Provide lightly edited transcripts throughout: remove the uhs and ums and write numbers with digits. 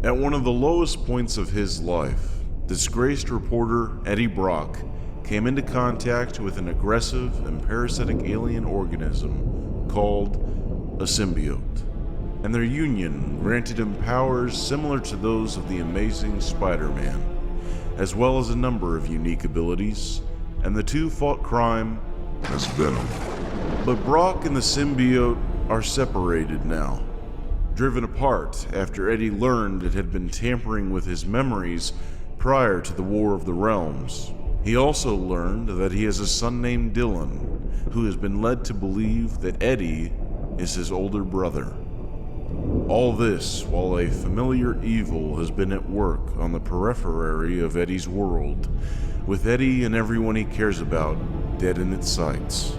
At one of the lowest points of his life, disgraced reporter Eddie Brock came into contact with an aggressive and parasitic alien organism called a symbiote, and their union granted him powers similar to those of the Amazing Spider-Man, as well as a number of unique abilities, and the two fought crime as Venom. But Brock and the symbiote are separated now, driven apart after Eddie learned it had been tampering with his memories prior to the War of the Realms. He also learned that he has a son named Dylan, who has been led to believe that Eddie is his older brother. All this while a familiar evil has been at work on the periphery of Eddie's world, with Eddie and everyone he cares about dead in its sights.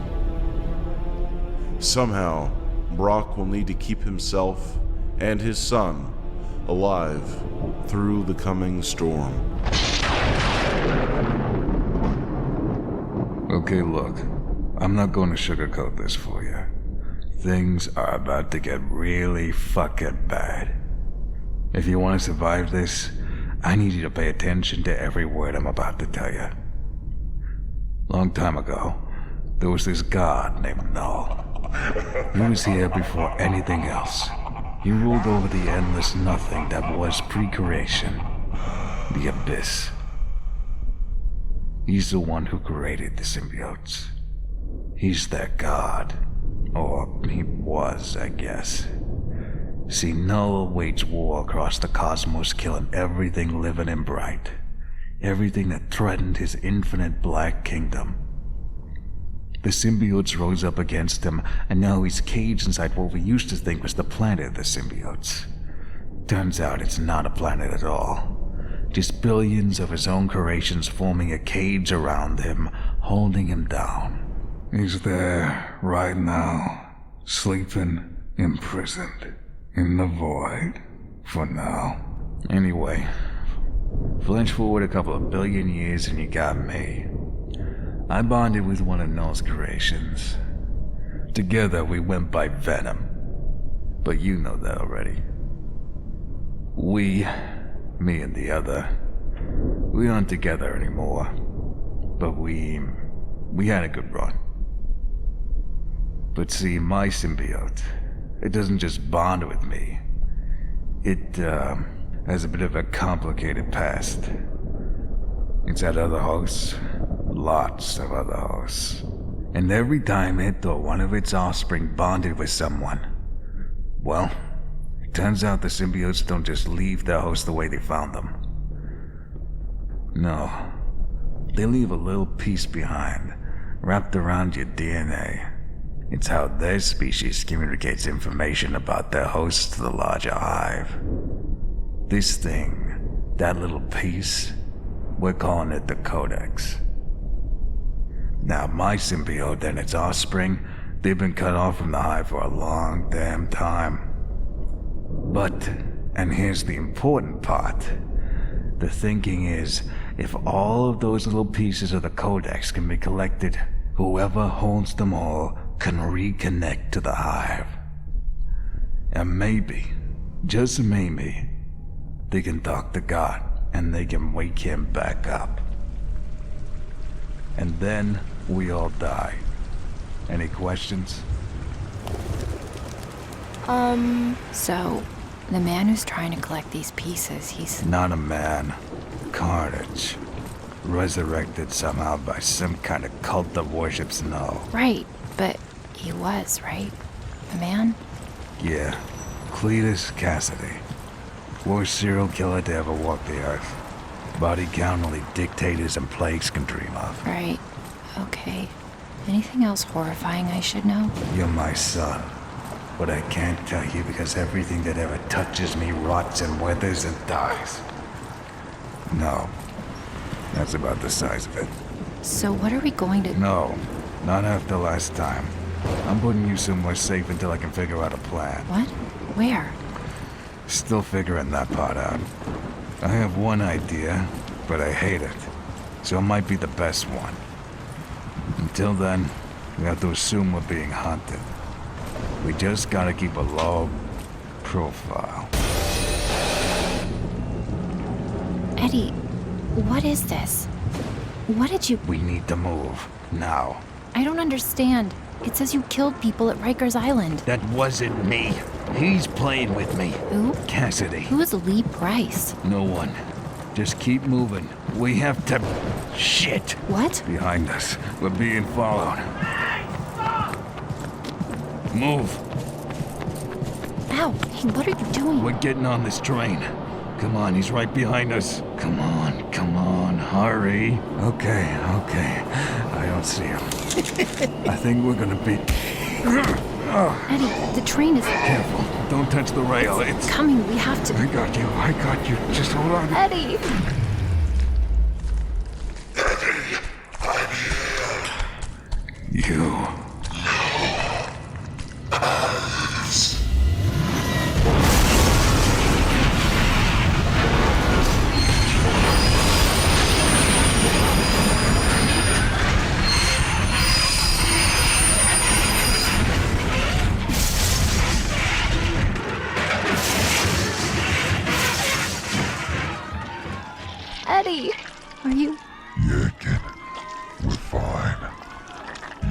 Somehow, Brock will need to keep himself and his son alive through the coming storm. Okay, look, I'm not going to sugarcoat this for you. Things are about to get really fucking bad. If you want to survive this, I need you to pay attention to every word I'm about to tell you. Long time ago, there was this god named Knull. He was here before anything else. He ruled over the endless nothing that was pre-creation, the abyss. He's the one who created the symbiotes. He's their god. Or he was, I guess. See, Knull waged war across the cosmos, killing everything living and bright. Everything that threatened his infinite black kingdom. The symbiotes rose up against him, and now he's caged inside what we used to think was the planet of the symbiotes. Turns out it's not a planet at all. Just billions of his own creations forming a cage around him, holding him down. He's there, right now, sleeping, imprisoned, in the void, for now. Anyway, flash forward a couple of billion years and you got me. I bonded with one of Knull's creations. Together we went by Venom. But you know that already. Me and the other, we aren't together anymore. But we had a good run. But see, my symbiote, it doesn't just bond with me. It has a bit of a complicated past. It's had other hosts, lots of other hosts. And every time it or one of its offspring bonded with someone, well, it turns out the symbiotes don't just leave their host the way they found them. No, they leave a little piece behind, wrapped around your DNA. It's how their species communicates information about their hosts to the larger hive. This thing, that little piece, we're calling it the Codex. Now, my symbiote and its offspring, they've been cut off from the hive for a long damn time. But, and here's the important part, the thinking is, if all of those little pieces of the Codex can be collected, whoever holds them all can reconnect to the hive. And maybe, just maybe, they can talk to God and they can wake him back up. And then we all die. Any questions? So, the man who's trying to collect these pieces, he's... Not a man. Carnage. Resurrected somehow by some kind of cult that worships Knull. Right, but he was, right? A man? Yeah. Cletus Cassidy. Worst serial killer to ever walk the earth. Body count only dictators and plagues can dream of. Right. Okay. Anything else horrifying I should know? You're my son. But I can't tell you because everything that ever touches me rots and withers and dies. No. That's about the size of it. So what are we going to... No. Not after last time. I'm putting you somewhere safe until I can figure out a plan. What? Where? Still figuring that part out. I have one idea, but I hate it. So it might be the best one. Until then, we have to assume we're being hunted. We just gotta keep a low profile. Eddie, what is this? What did you... We need to move. Now. I don't understand. It says you killed people at Rikers Island. That wasn't me. He's playing with me. Who? Cassidy. Who is Lee Price? No one. Just keep moving. We have to... Shit! What? Behind us. We're being followed. Move. Ow! Hey, what are you doing? We're getting on this train. Come on, he's right behind us. Come on, hurry. Okay. I don't see him. I think we're gonna be... Eddie, the train is... Careful, don't touch the rail. It's... coming. We have to... I got you. Just hold on. Eddie! You... Eddie! Are you... Yeah, kid. We're fine.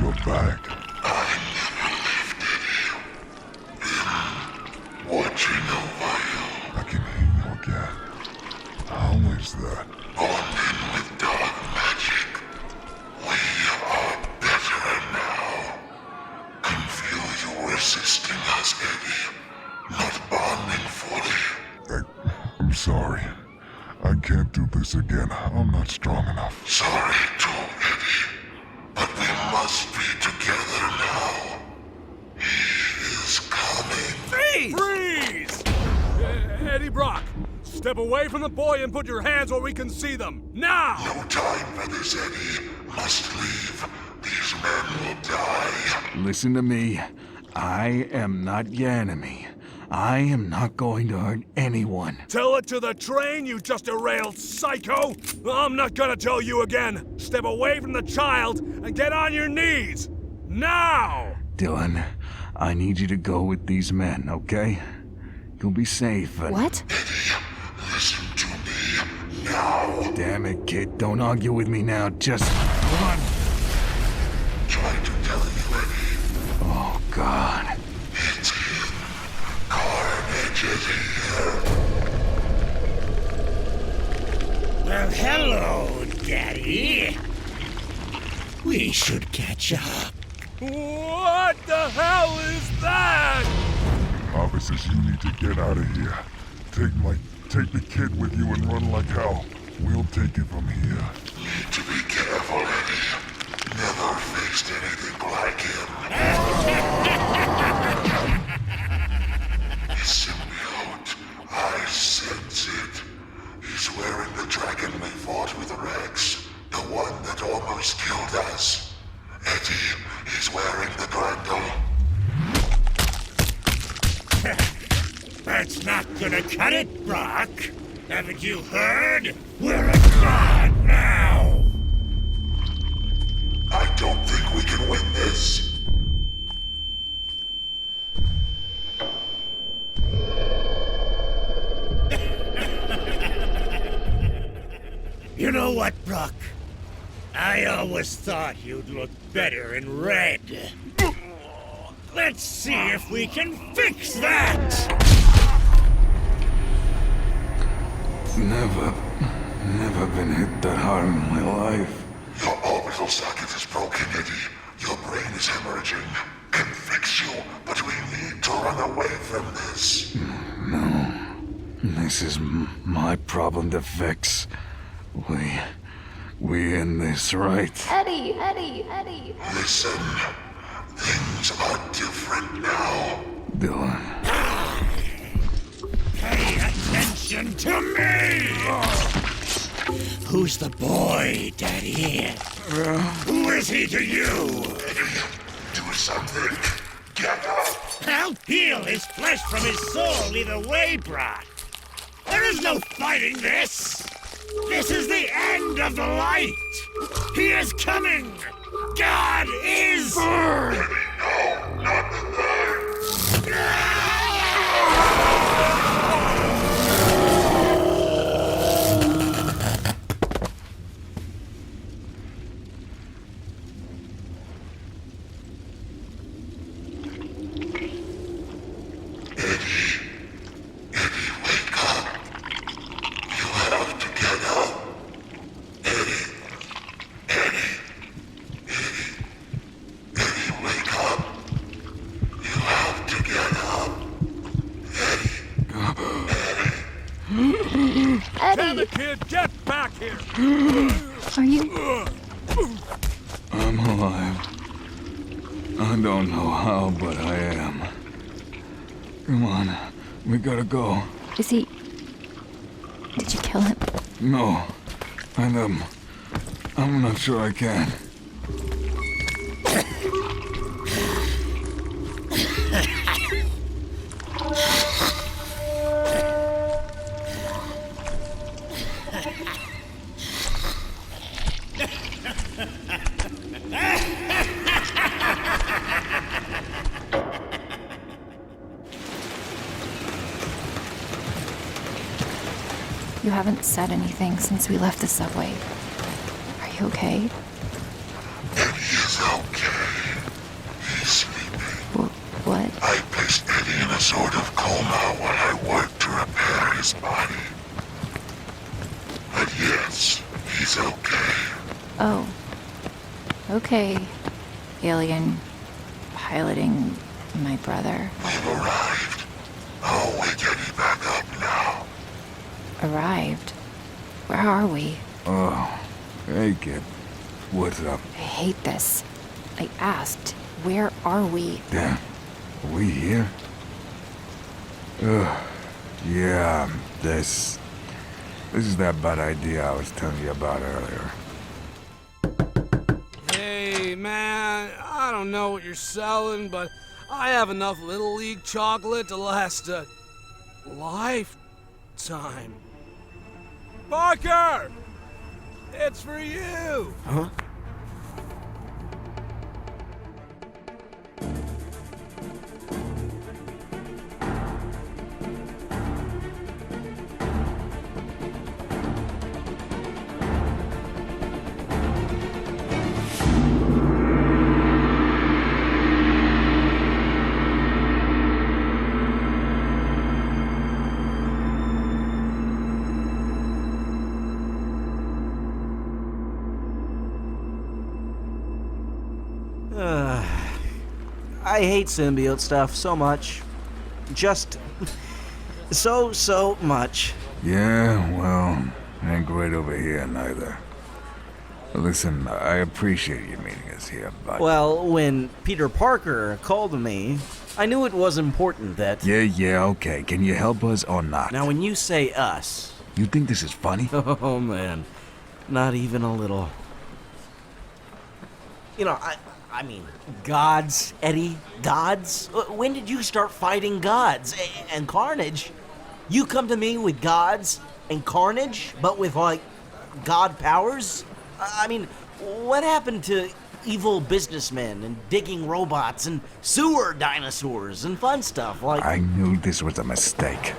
You're back. Watching over you. I can hear you again. How is that? Born in with dark magic. We are better now. Can feel you resisting us, Eddie. Not bonding fully. I'm sorry. I can't do this again. I'm not strong enough. Sorry too, Eddie. But we must be together now. He is coming. Freeze! Eddie Brock, step away from the boy and put your hands where we can see them. Now! No time for this, Eddie. Must leave. These men will die. Listen to me. I am not your enemy. I am not going to hurt anyone. Tell it to the train, you just derailed psycho! I'm not gonna tell you again. Step away from the child and get on your knees. Now! Dylan, I need you to go with these men, okay? You'll be safe and... What? Listen to me now. Damn it, kid. Don't argue with me now. Just run. Try to tell you, Eddie. Oh, God. It's him. Carnage is here. Well, hello, Daddy. We should catch up. What the hell is that? Officers, you need to get out of here. Take the kid with you and run like hell. We'll take it from here. Need to be careful, Eddie. Never faced anything like him. His symbiote. I sense it. He's wearing the dragon we fought with Rex. The one that almost killed us. Eddie, he's wearing the Grendel. That's not gonna cut it, Brock. Haven't you heard? We're a god now! I don't think we can win this. You know what, Brock? I always thought you'd look better in red. Let's see if we can fix that! Never been hit that hard in my life. Your orbital socket is broken, Eddie. Your brain is hemorrhaging. Can fix you, but we need to run away from this. No. This is my problem to fix. We end this, right? Eddie! Listen, things are different now. Dylan. Pay attention to me! Who's the boy, Daddy? Who is he to you? Do something. Get up. I'll peel his flesh from his soul either way, Brock. There is no fighting this. This is the end of the light. He is coming. God is... No, not the third. kid! Get back here! Are you? I'm alive. I don't know how, but I am. Come on, we gotta go. Is he... Did you kill him? No, I'm not sure I can. You haven't said anything since we left the subway. Are you okay? He's okay. He's sleeping. What? I placed Eddie in a sort of coma while I worked to repair his body. But yes, he's okay. Oh. Okay. Alien piloting my brother. We've arrived. I'll wake Eddie back up now. Arrived? Where are we? Oh, hey kid. What's up? I hate this. I asked, where are we? Damn, are we here? Yeah, this is that bad idea I was telling you about earlier. Hey, man, I don't know what you're selling, but I have enough Little League chocolate to last a lifetime. Parker! It's for you! Huh? I hate symbiote stuff so much. Just so much. Yeah, well, ain't great over here neither. Listen, I appreciate you meeting us here, but... Well, when Peter Parker called me, I knew it was important that... Yeah, okay. Can you help us or not? Now, when you say us... You think this is funny? Oh, man. Not even a little. You know, I mean, gods, Eddie, gods? When did you start fighting gods? And Carnage? You come to me with gods and Carnage, but with, like, god powers? I mean, what happened to evil businessmen and digging robots and sewer dinosaurs and fun stuff like... I knew this was a mistake.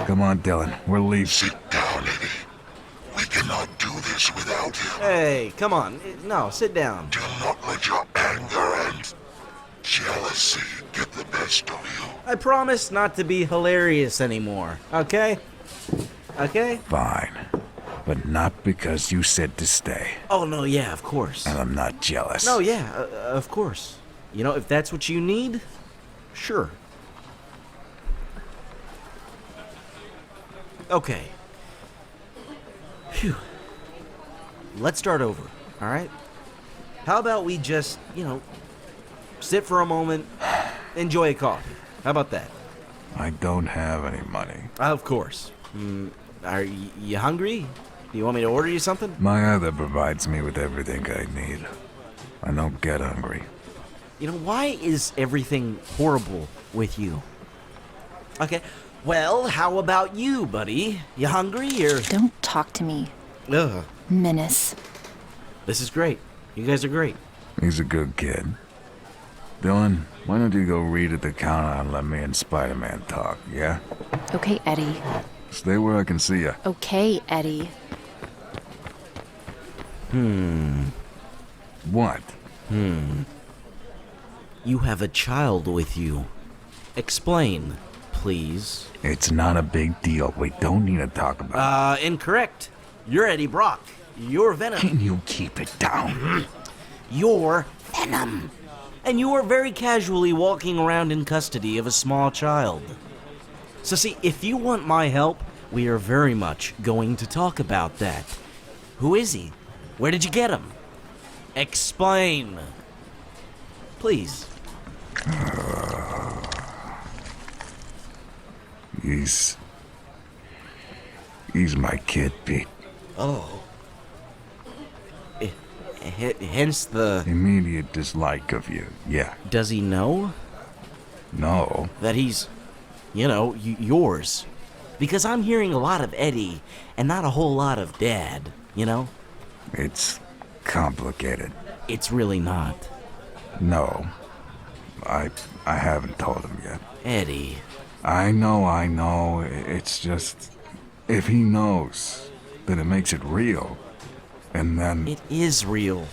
Come on, Dylan, we're leaving. Sit down, Eddie. We cannot do this without him. Hey, come on. No, sit down. Do not let your anger and jealousy get the best of you. I promise not to be hilarious anymore, okay? Okay? Fine. But not because you said to stay. Oh, no, yeah, of course. And I'm not jealous. No, yeah, of course. You know, if that's what you need, sure. Okay. Phew. Let's start over, all right? How about we just, sit for a moment, enjoy a coffee. How about that? I don't have any money. Of course. Are you hungry? Do you want me to order you something? My other provides me with everything I need. I don't get hungry. You know, why is everything horrible with you? Okay, well, how about you, buddy? You hungry or... Don't talk to me, Ugh. menace. This is great. You guys are great. He's a good kid. Dylan, why don't you go read at the counter and let me and Spider-Man talk, yeah? Okay, Eddie. Stay where I can see you. Okay, Eddie. What? You have a child with you. Explain, please. It's not a big deal. We don't need to talk about it. Incorrect. You're Eddie Brock. You're Venom. Can you keep it down? You're Venom. And you are very casually walking around in custody of a small child. So see, if you want my help, We are very much going to talk about that. Who is he? Where did you get him? Explain. Please. He's my kid, Pete. Oh. Hence the... Immediate dislike of you, yeah. Does he know No. that he's, yours? Because I'm hearing a lot of Eddie and not a whole lot of Dad, you know? It's complicated. It's really not. No. I haven't told him yet. Eddie. I know. It's just... If he knows, then it makes it real. And then... It is real.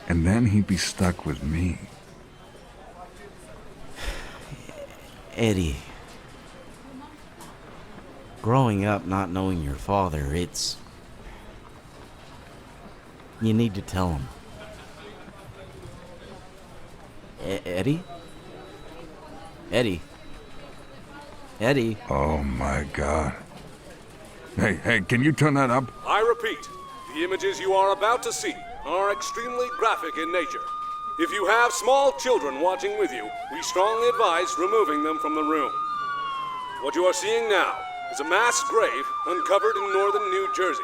And then he'd be stuck with me. Eddie. Growing up not knowing your father, it's... You need to tell him. Eddie? Eddie? Eddie? Oh my God. Hey, can you turn that up? I repeat, the images you are about to see are extremely graphic in nature. If you have small children watching with you, we strongly advise removing them from the room. What you are seeing now is a mass grave uncovered in northern New Jersey.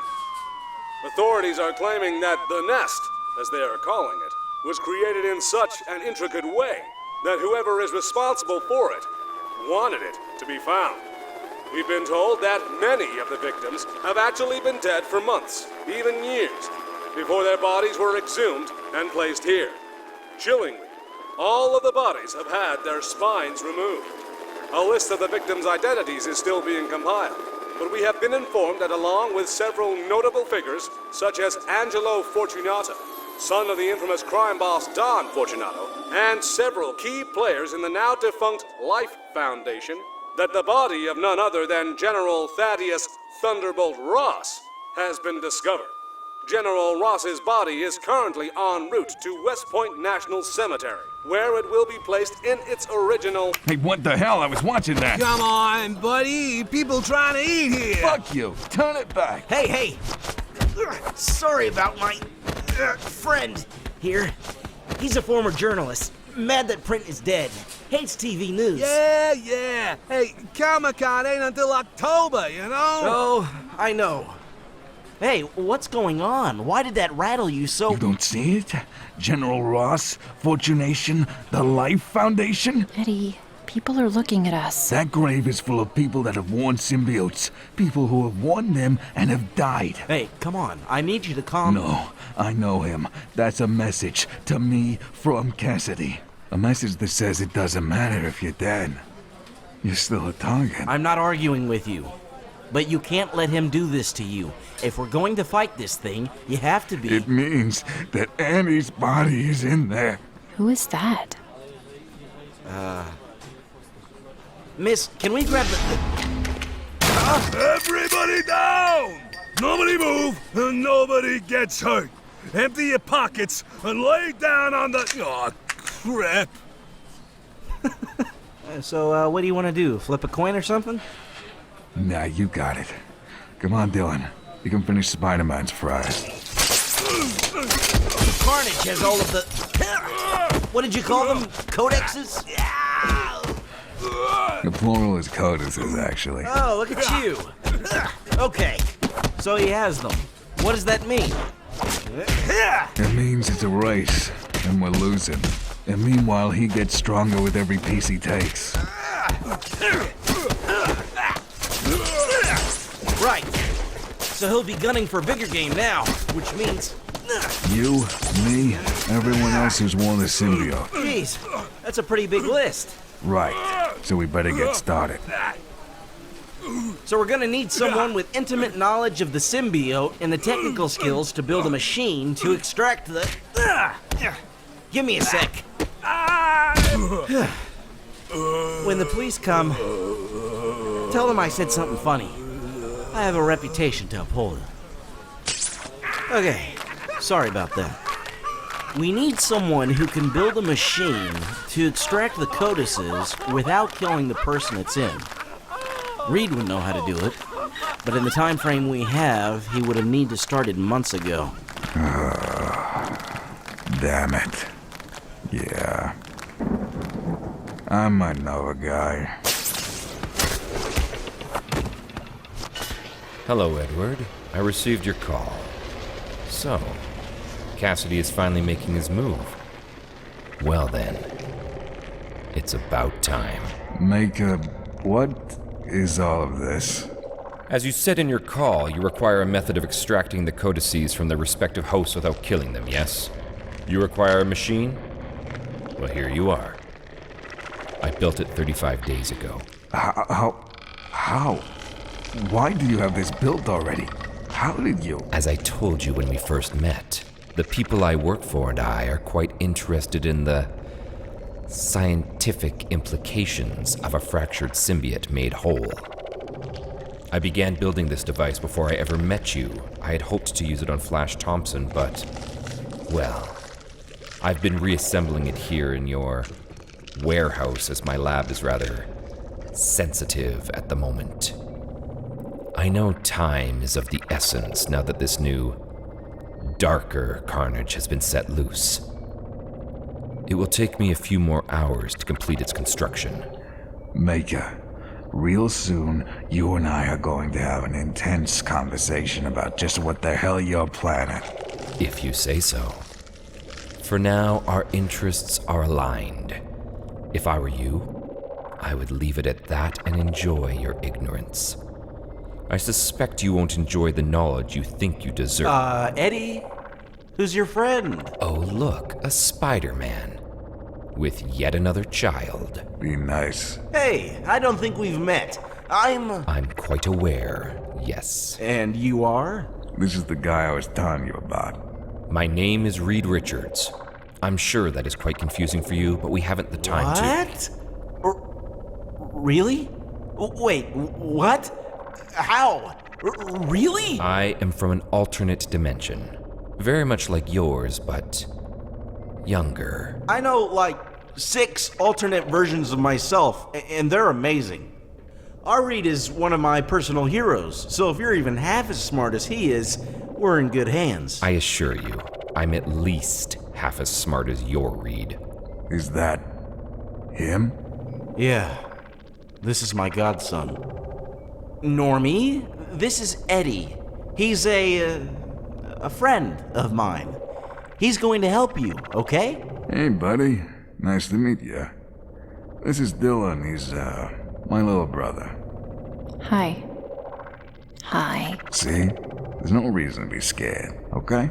Authorities are claiming that the nest, as they are calling it, was created in such an intricate way that whoever is responsible for it wanted it to be found. We've been told that many of the victims have actually been dead for months, even years, before their bodies were exhumed and placed here. Chillingly, all of the bodies have had their spines removed. A list of the victims' identities is still being compiled, but we have been informed that along with several notable figures, such as Angelo Fortunato, son of the infamous crime boss Don Fortunato, and several key players in the now-defunct Life Foundation, that the body of none other than General Thaddeus Thunderbolt Ross has been discovered. General Ross's body is currently en route to West Point National Cemetery, where it will be placed in its original... Hey, what the hell? I was watching that. Come on, buddy. People trying to eat here. Fuck you. Turn it back. Hey! Sorry about my friend here. He's a former journalist. Mad that print is dead. Hates TV news. Yeah. Hey, Comic-Con ain't until October, you know? Oh, I know. Hey, what's going on? Why did that rattle you so... You don't see it? General Ross, Fortunation, the Life Foundation? Eddie, people are looking at us. That grave is full of people that have worn symbiotes. People who have worn them and have died. Hey, come on. I need you to calm... No, I know him. That's a message to me from Cassidy. A message that says it doesn't matter if you're dead. You're still a target. I'm not arguing with you. But you can't let him do this to you. If we're going to fight this thing, you have to be... It means that Annie's body is in there. Who is that? Miss, can we grab the... Everybody down! Nobody move, and nobody gets hurt. Empty your pockets and lay down on the... Oh, crap. So, what do you want to do? Flip a coin or something? Nah, you got it. Come on, Dylan. You can finish Spider-Man's fries. Carnage has all of the... What did you call them? Codexes? The plural is codices, actually. Oh, look at you. Okay, so he has them. What does that mean? It means it's a race, and we're losing. And meanwhile, he gets stronger with every piece he takes. Right. So he'll be gunning for bigger game now, which means... You, me, everyone else who's worn the symbiote. Jeez, that's a pretty big list. Right. So we better get started. So we're gonna need someone with intimate knowledge of the symbiote and the technical skills to build a machine to extract the... Give me a sec. When the police come, tell them I said something funny. I have a reputation to uphold. Okay, sorry about that. We need someone who can build a machine to extract the codices without killing the person it's in. Reed would know how to do it. But in the time frame we have, he would have need to started months ago. Damn it. Yeah. I might know a guy. Hello, Edward. I received your call. So, Cassidy is finally making his move. Well then, it's about time. What is all of this? As you said in your call, you require a method of extracting the codices from their respective hosts without killing them, yes? You require a machine? Well, here you are. I built it 35 days ago. How? Why do you have this built already? How did you? As I told you when we first met, the people I work for and I are quite interested in the scientific implications of a fractured symbiote made whole. I began building this device before I ever met you. I had hoped to use it on Flash Thompson, but, well, I've been reassembling it here in your warehouse as my lab is rather sensitive at the moment. I know time is of the essence now that this new, darker Carnage has been set loose. It will take me a few more hours to complete its construction. Maker, real soon, you and I are going to have an intense conversation about just what the hell you're planning. If you say so. For now, our interests are aligned. If I were you, I would leave it at that and enjoy your ignorance. I suspect you won't enjoy the knowledge you think you deserve. Eddie? Who's your friend? Oh, look, a Spider-Man. With yet another child. Be nice. Hey, I don't think we've met. I'm quite aware, yes. And you are? This is the guy I was telling you about. My name is Reed Richards. I'm sure that is quite confusing for you, but we haven't the time to... What? Really? Wait, what? How? Really? I am from an alternate dimension. Very much like yours, but younger. I know, like, 6 alternate versions of myself, and they're amazing. Our Reed is one of my personal heroes, so if you're even half as smart as he is, we're in good hands. I assure you, I'm at least half as smart as your Reed. Is that him? Yeah. This is my godson. Normie, this is Eddie. He's a friend of mine. He's going to help you, okay? Hey, buddy. Nice to meet you. This is Dylan. He's, my little brother. Hi. Hi. See? There's no reason to be scared, okay?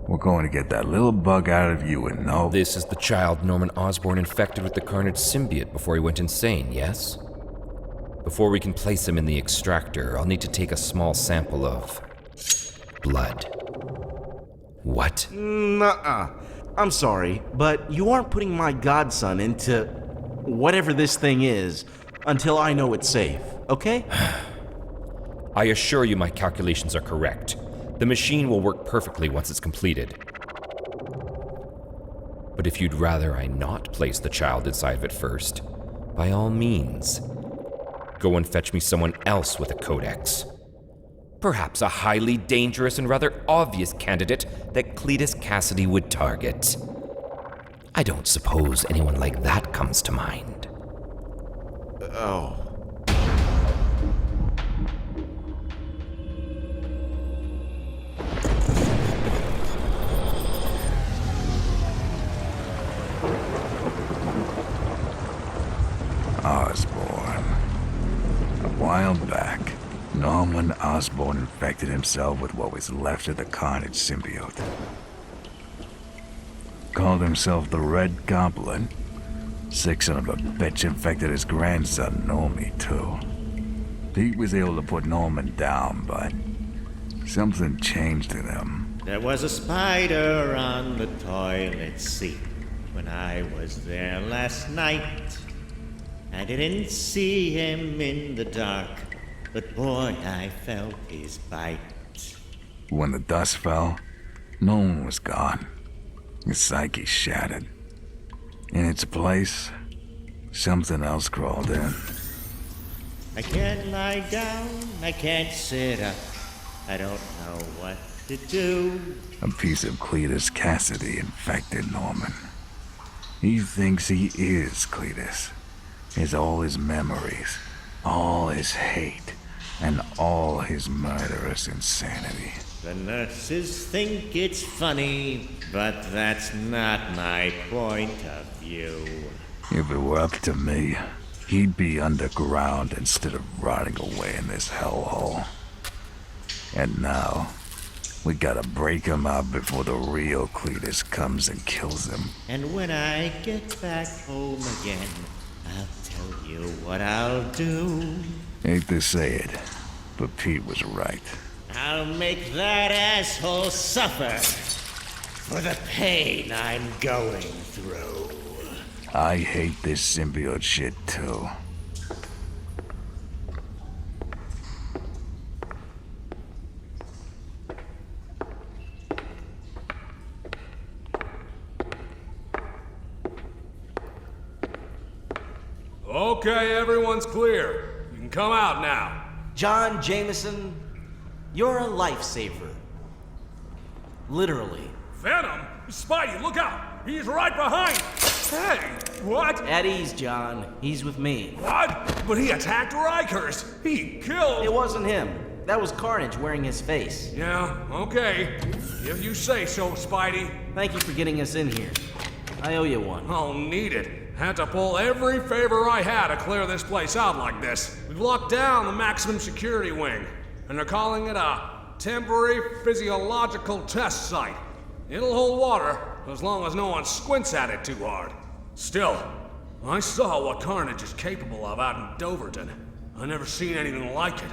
We're going to get that little bug out of you and no... This is the child Norman Osborn infected with the Carnage symbiote before he went insane, yes? Before we can place him in the extractor, I'll need to take a small sample of... blood. What? Nuh-uh. I'm sorry, but you aren't putting my godson into whatever this thing is until I know it's safe, okay? I assure you my calculations are correct. The machine will work perfectly once it's completed. But if you'd rather I not place the child inside of it first, by all means, go and fetch me someone else with a codex. Perhaps a highly dangerous and rather obvious candidate that Cletus Cassidy would target. I don't suppose anyone like that comes to mind. Oh. Osborn. A while back, Norman Osborn infected himself with what was left of the Carnage symbiote. Called himself the Red Goblin. Sick son of a bitch infected his grandson, Normie, too. Pete was able to put Norman down, but something changed in him. There was a spider on the toilet seat when I was there last night. I didn't see him in the dark, but boy, I felt his bite. When the dust fell, Norman was gone. His psyche shattered. In its place, something else crawled in. I can't lie down, I can't sit up. I don't know what to do. A piece of Cletus Cassidy infected Norman. He thinks he is Cletus. Is all his memories, all his hate, and all his murderous insanity. The nurses think it's funny, but that's not my point of view. If it were up to me, he'd be underground instead of rotting away in this hellhole. And now, we gotta break him out before the real Cletus comes and kills him. And when I get back home again, I'll tell you what I'll do. Hate to say it, but Pete was right. I'll make that asshole suffer for the pain I'm going through. I hate this symbiote shit too. Okay, everyone's clear. You can come out now. John Jameson, you're a lifesaver. Literally. Venom? Spidey, look out! He's right behind! Hey, what? At ease, John. He's with me. What? But he attacked Rikers! He killed... It wasn't him. That was Carnage wearing his face. Yeah, okay. If you say so, Spidey. Thank you for getting us in here. I owe you one. I'll need it. Had to pull every favor I had to clear this place out like this. We've locked down the maximum security wing, and they're calling it a temporary physiological test site. It'll hold water, as long as no one squints at it too hard. Still, I saw what Carnage is capable of out in Doverton. I've never seen anything like it.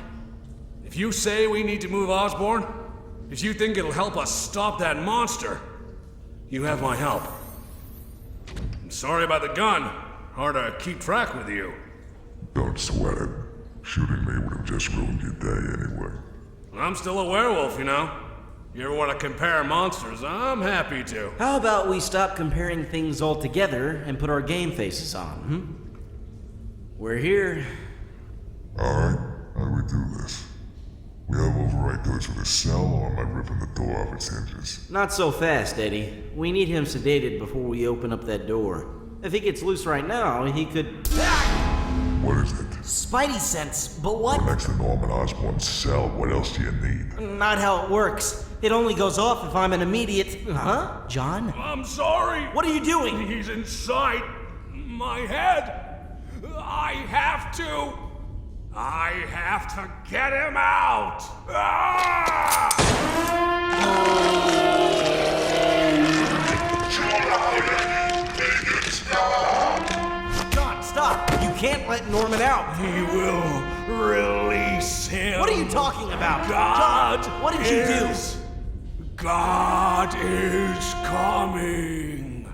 If you say we need to move Osborn, if you think it'll help us stop that monster, you have my help. I'm sorry about the gun. Hard to keep track with you. Don't sweat it. Shooting me would have just ruined your day anyway. I'm still a werewolf, you know. You ever want to compare monsters? I'm happy to. How about we stop comparing things altogether and put our game faces on, We're here. Alright, how do we do this? We have override codes for the cell, or am I ripping the door off its hinges? Not so fast, Eddie. We need him sedated before we open up that door. If he gets loose right now, he could... What is it? Spidey sense, but what? Next to Norman Osborn's cell, what else do you need? Not how it works. It only goes off if I'm an immediate... Huh? John? I'm sorry. What are you doing? He's inside my head. I have to get him out. Ah! John, stop! You can't let Norman out! He will release him. What are you talking about? God, John, what did you do? God is coming.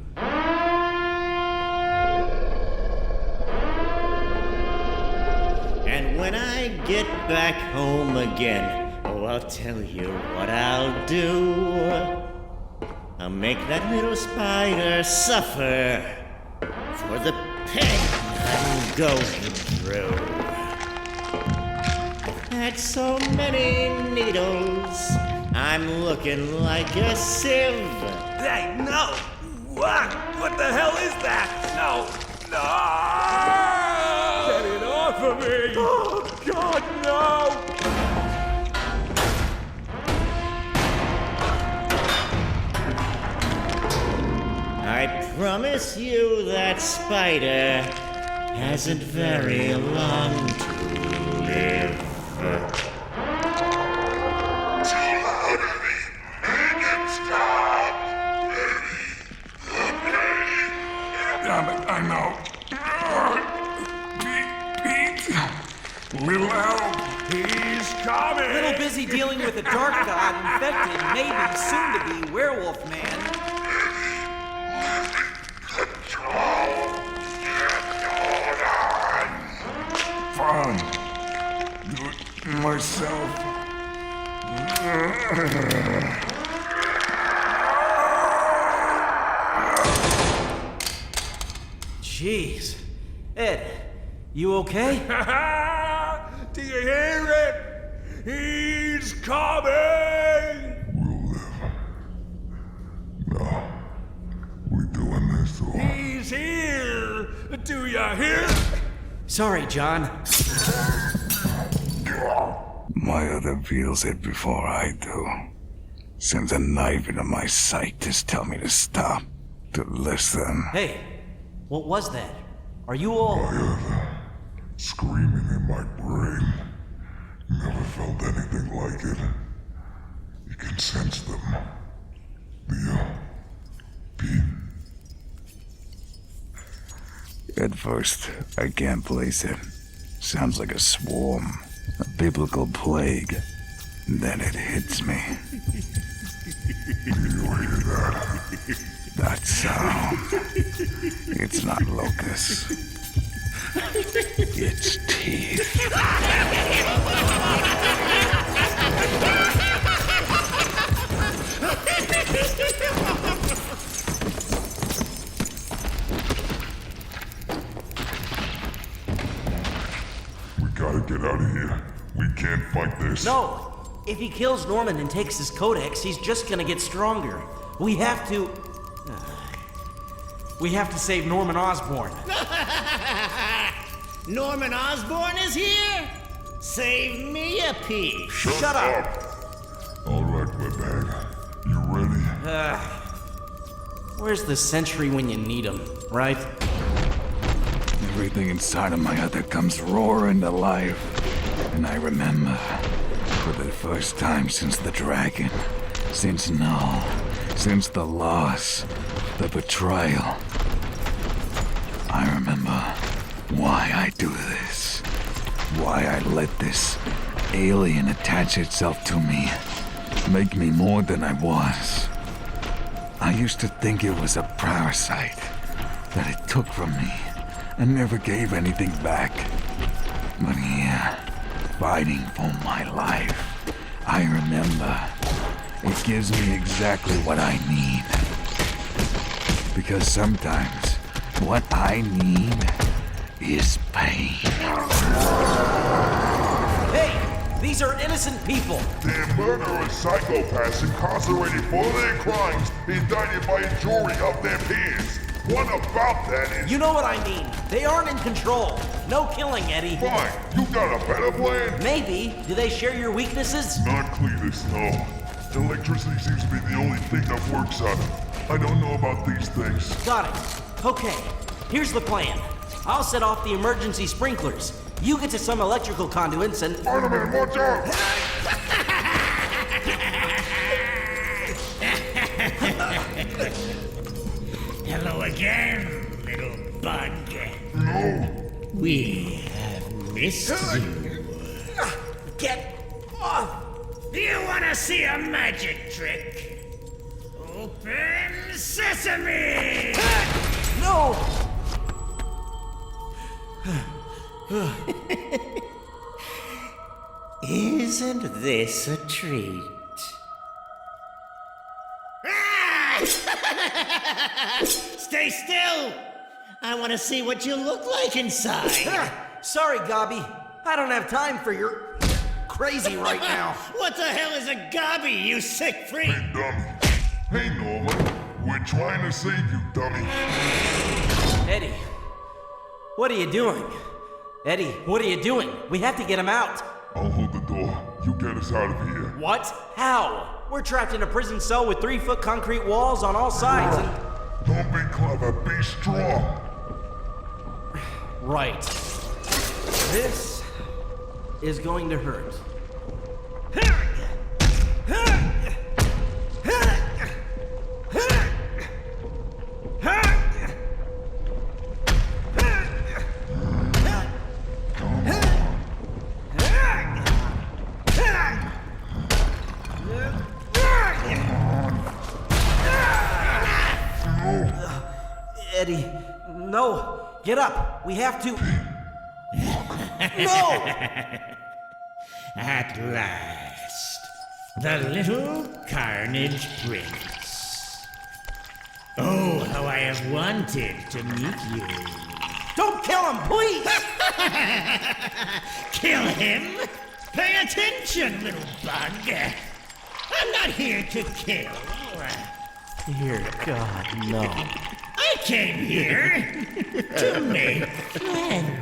And when I get back home again, oh, I'll tell you what I'll do. I'll make that little spider suffer for the pain I'm going through. I've had so many needles, I'm looking like a sieve. Hey, no! What? What the hell is that? No! No! Get it off of me! Oh, God, no! I promise you that spider hasn't very long to live. Too loud, Eddie. Make him stop. Eddie. Damn it, I know. Pete. Little help. He's coming! A little busy dealing with a dark god infected, maybe soon to be werewolf man. Fine. Do it myself. Jeez. Ed, you okay? Do you hear it? He's coming! We'll live. No. We doing this or... He's here! Do you hear? Sorry, John. My other feels it before I do. Sends a knife into my sight to tell me to stop, to listen. Hey, what was that? Are you all... My other, screaming in my brain. Never felt anything like it. You can sense them. Pete. At first, I can't place it. Sounds like a swarm, a biblical plague. Then it hits me. Do you hear that? That sound. It's not locusts. It's teeth. We gotta get out of here. We can't fight this. No! If he kills Norman and takes his codex, he's just gonna get stronger. We have to... We have to save Norman Osborn. Norman Osborn is here? Save me a piece. Shut up! All right, wetbag. You ready? Where's the sentry when you need him, right? Everything inside of my other comes roaring to life. And I remember, for the first time since the dragon, since Knull, since the loss, the betrayal, I remember why I do this. Why I let this alien attach itself to me, make me more than I was. I used to think it was a parasite that it took from me and never gave anything back. But here, fighting for my life, I remember it gives me exactly what I need. Because sometimes what I need is pain. Hey! These are innocent people! They're murderers, psychopaths incarcerated for their crimes, indicted by a jury of their peers. What about that is... You know what I mean. They aren't in control. No killing, Eddie. Fine, you got a better plan? Maybe. Do they share your weaknesses? Not Cletus, no. Electricity seems to be the only thing that works on them. I don't know about these things. Got it. Okay, here's the plan. I'll set off the emergency sprinklers. You get to some electrical conduits and... Spider-Man, watch out! Hello again, little bug. No. We have missed you. Get off! Do you want to see a magic trick? Open sesame! No! Isn't this a treat? Stay still! I want to see what you look like inside. Sorry, Gobby. I don't have time for your crazy right now. What the hell is a gobby, you sick freak? Hey, dummy. Hey, Norman. We're trying to save you, dummy. Eddie, what are you doing? Eddie, what are you doing? We have to get him out. I'll hold the door. You get us out of here. What? How? We're trapped in a prison cell with 3-foot concrete walls on all sides and... Don't be clever, be strong. Right. This is going to hurt. Eddie, no! Get up! We have to... No! At last, the little Carnage Prince. Oh, how I have wanted to meet you. Don't kill him, please! Kill him? Pay attention, little bug. I'm not here to kill. Dear God, no. I came here to make friends.